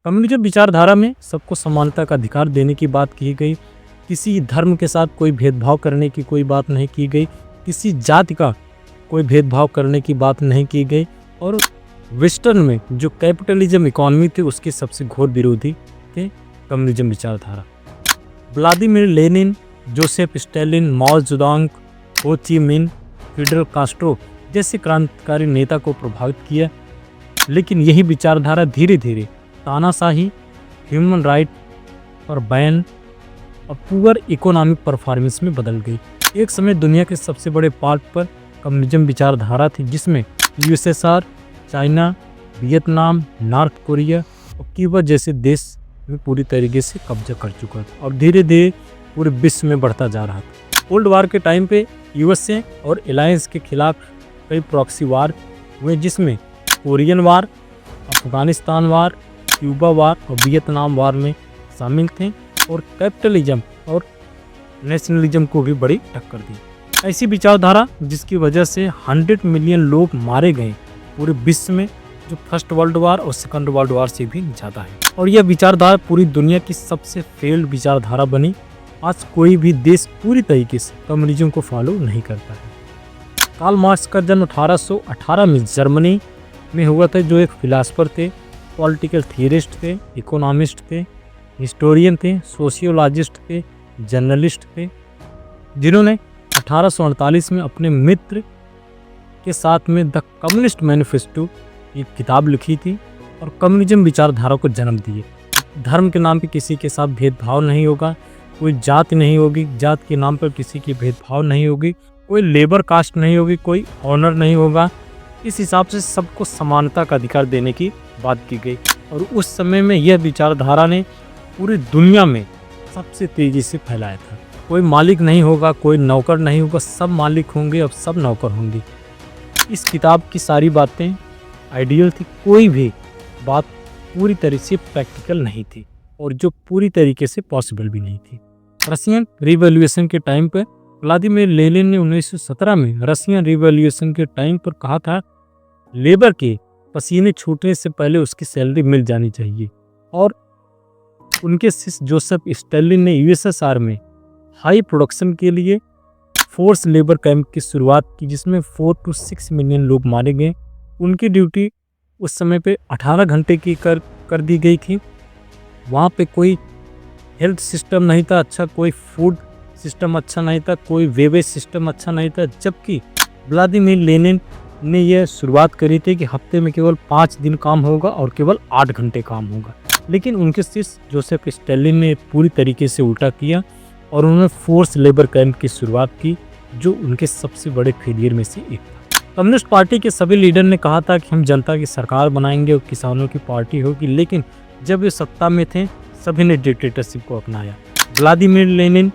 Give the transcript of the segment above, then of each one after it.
Communism विचारधारा में सबको समानता का अधिकार देने की बात की गई। किसी धर्म के साथ कोई भेदभाव करने की कोई बात नहीं की गई। किसी जाति का कोई भेदभाव करने की बात नहीं की गई। और वेस्टर्न में जो कैपिटलिज्म इकोनॉमी थी उसके सबसे घोर विरोधी थे कम्युनिज्म विचारधारा। Vladimir Lenin, Joseph Stalin, Mao Zedong, हो ची मिन्ह, फिडेल कास्ट्रो जैसे क्रांतिकारी नेता को प्रभावित किया। लेकिन यही विचारधारा धीरे धीरे तानाशाही, ह्यूमन राइट और बैन और पुअर इकोनॉमिक परफॉर्मेंस में बदल गई। एक समय दुनिया के सबसे बड़े पार्ट पर कम्युनिज्म विचारधारा थी, जिसमें USSR, China, Vietnam, north Korea और क्यूबा जैसे देश में पूरी तरीके से कब्जा कर चुका था और धीरे धीरे पूरे विश्व में बढ़ता जा रहा था। कोल्ड वार के टाइम पे यूएसए और अलायंस के खिलाफ कई प्रॉक्सी वार हुए, जिसमें कोरियन वार, अफगानिस्तान वार, क्यूबा वार और वियतनाम वार में शामिल थे और कैपिटलिज्म और नेशनलिज्म को भी बड़ी टक्कर दी। ऐसी विचारधारा जिसकी वजह से 100 मिलियन लोग मारे गए पूरे विश्व में, जो फर्स्ट वर्ल्ड वार और सेकंड वर्ल्ड वार से भी ज़्यादा है। और यह विचारधारा पूरी दुनिया की सबसे फेल्ड विचारधारा बनी। आज कोई भी देश पूरी तरीके से कम्युनिज्म को फॉलो नहीं करता है। कार्ल मार्क्स का जन्म 1818 में जर्मनी में हुआ था, जो एक फिलासफर थे, पॉलिटिकल थियरिस्ट थे, इकोनॉमिस्ट थे, हिस्टोरियन थे, सोशियोलॉजिस्ट थे, जर्नलिस्ट थे, जिन्होंने 1848 में अपने मित्र के साथ में द कम्युनिस्ट मैनिफेस्टो एक किताब लिखी थी और कम्युनिज्म विचारधारा को जन्म दिए। धर्म के नाम पे किसी के साथ भेदभाव नहीं होगा, कोई जाति नहीं होगी, जात के नाम पर किसी की भेदभाव नहीं होगी, कोई लेबर कास्ट नहीं होगी, कोई ऑनर नहीं होगा। इस हिसाब से सबको समानता का अधिकार देने की बात की गई। और उस समय में यह विचारधारा ने पूरी दुनिया में सबसे तेज़ी से फैलाया था। कोई मालिक नहीं होगा, कोई नौकर नहीं होगा, सब मालिक होंगे और सब नौकर होंगे। इस किताब की सारी बातें आइडियल थी, कोई भी बात पूरी तरह से प्रैक्टिकल नहीं थी और जो पूरी तरीके से पॉसिबल भी नहीं थी। रशियन रिवॉल्यूशन के टाइम पर व्लादिमीर लेनिन ने 1917 में रशियन रिवॉल्यूशन के टाइम पर कहा था, लेबर के पसीने छूटने से पहले उसकी सैलरी मिल जानी चाहिए। और उनके शिष्य जोसेफ स्टालिन ने यूएसएसआर में हाई प्रोडक्शन के लिए फोर्स लेबर कैंप की शुरुआत की, जिसमें 4 to 6 मिलियन लोग मारे गए। उनकी ड्यूटी उस समय पे 18 घंटे की कर दी गई थी। वहाँ पे कोई हेल्थ सिस्टम नहीं था अच्छा, कोई फूड सिस्टम अच्छा नहीं था, कोई वेवेज सिस्टम अच्छा नहीं था। जबकि व्लादिमीर लेनिन ने यह शुरुआत करी थी कि हफ्ते में केवल 5 दिन काम होगा और केवल 8 घंटे काम होगा। लेकिन उनके शिष्य जोसेफ स्टालिन ने पूरी तरीके से उल्टा किया और उन्होंने फोर्स लेबर कैंप की शुरुआत की, जो उनके सबसे बड़े फेलियर में से एक था। कम्युनिस्ट पार्टी के सभी लीडर ने कहा था कि हम जनता की सरकार बनाएंगे और किसानों की पार्टी होगी, लेकिन जब वे सत्ता में थे सभी ने डिक्टेटरशिप को अपनाया। Vladimir Lenin,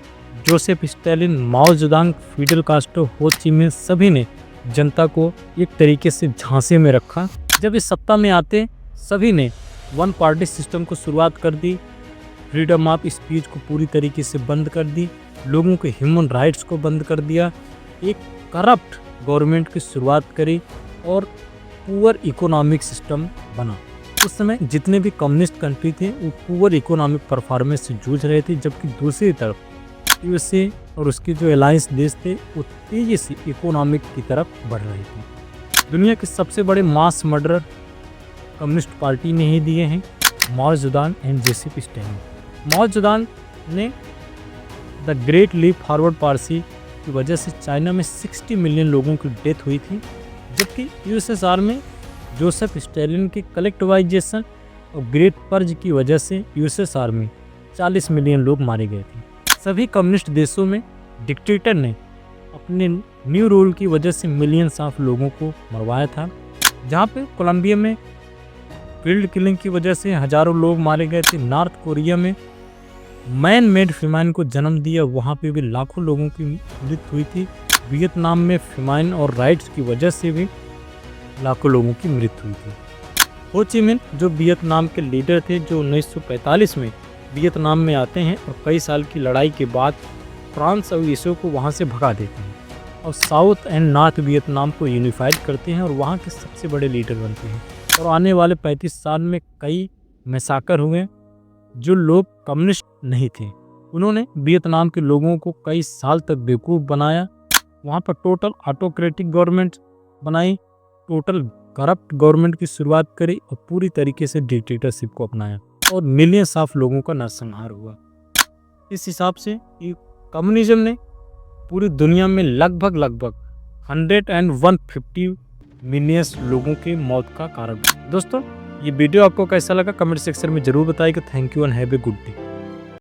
Joseph Stalin, Mao Zedong, Fidel Castro, हो ची मिन्ह सभी ने जनता को एक तरीके से झांसे में रखा। जब वे सत्ता में आते सभी ने वन पार्टी सिस्टम को शुरुआत कर दी, फ्रीडम ऑफ स्पीच को पूरी तरीके से बंद कर दी, लोगों के ह्यूमन राइट्स को बंद कर दिया, एक करप्ट गवर्नमेंट की शुरुआत करी और पुअर इकोनॉमिक सिस्टम बना। उस समय जितने भी कम्युनिस्ट कंट्री थे वो पुअर इकोनॉमिक परफॉर्मेंस से जूझ रहे थे, जबकि दूसरी तरफ यूएसए और उसके जो अलायंस देश थे वो तेजी से इकोनॉमिक की तरफ बढ़ रहे थे। दुनिया के सबसे बड़े मास मर्डरर कम्युनिस्ट पार्टी ने ही दिए हैं, Mao Zedong and Joseph Stalin. Mao Zedong ने the great leap forward policy की वजह से चाइना में 60 मिलियन लोगों की डेथ हुई थी, जबकि यूएसएसआर में जोसेफ स्टालिन के कलेक्टिवाइजेशन और ग्रेट पर्ज की वजह से यूएसएसआर में 40 मिलियन लोग मारे गए थे। सभी कम्युनिस्ट देशों में डिक्टेटर ने अपने न्यू रूल की वजह से मिलियंस ऑफ लोगों को मरवाया था। जहाँ पे कोलंबिया में फील्ड किलिंग की वजह से हजारों लोग मारे गए थे। नॉर्थ कोरिया में मैन मेड फेमाइन को जन्म दिया, वहाँ पे भी लाखों लोगों की मृत्यु हुई थी। वियतनाम में फेमाइन और राइट्स की वजह से भी लाखों लोगों की मृत्यु हुई थी। हो ची मिन्ह जो वियतनाम के लीडर थे, जो 1945 में वियतनाम में आते हैं और कई साल की लड़ाई के बाद फ्रांस और यूएसए को वहाँ से भगा देते हैं और साउथ एंड नॉर्थ वियतनाम को यूनिफाइड करते हैं और वहाँ के सबसे बड़े लीडर बनते हैं। और आने वाले 35 साल में कई मैसाकर हुए। जो लोग कम्युनिस्ट नहीं थे उन्होंने वियतनाम के लोगों को कई साल तक बेवकूफ़ बनाया। वहाँ पर टोटल ऑटोक्रेटिक गवर्नमेंट बनाई, टोटल करप्ट गवर्नमेंट की शुरुआत करी और पूरी तरीके से डिक्टेटरशिप को अपनाया और मिलियंस ऑफ लोगों का नरसंहार हुआ। इस हिसाब से कम्युनिज्म ने पूरी दुनिया में लगभग 150 मिलियंस लोगों के मौत का कारण बना। दोस्तों ये वीडियो आपको कैसा लगा कमेंट सेक्शन में जरूर बताइएगा। Thank you and have a good day.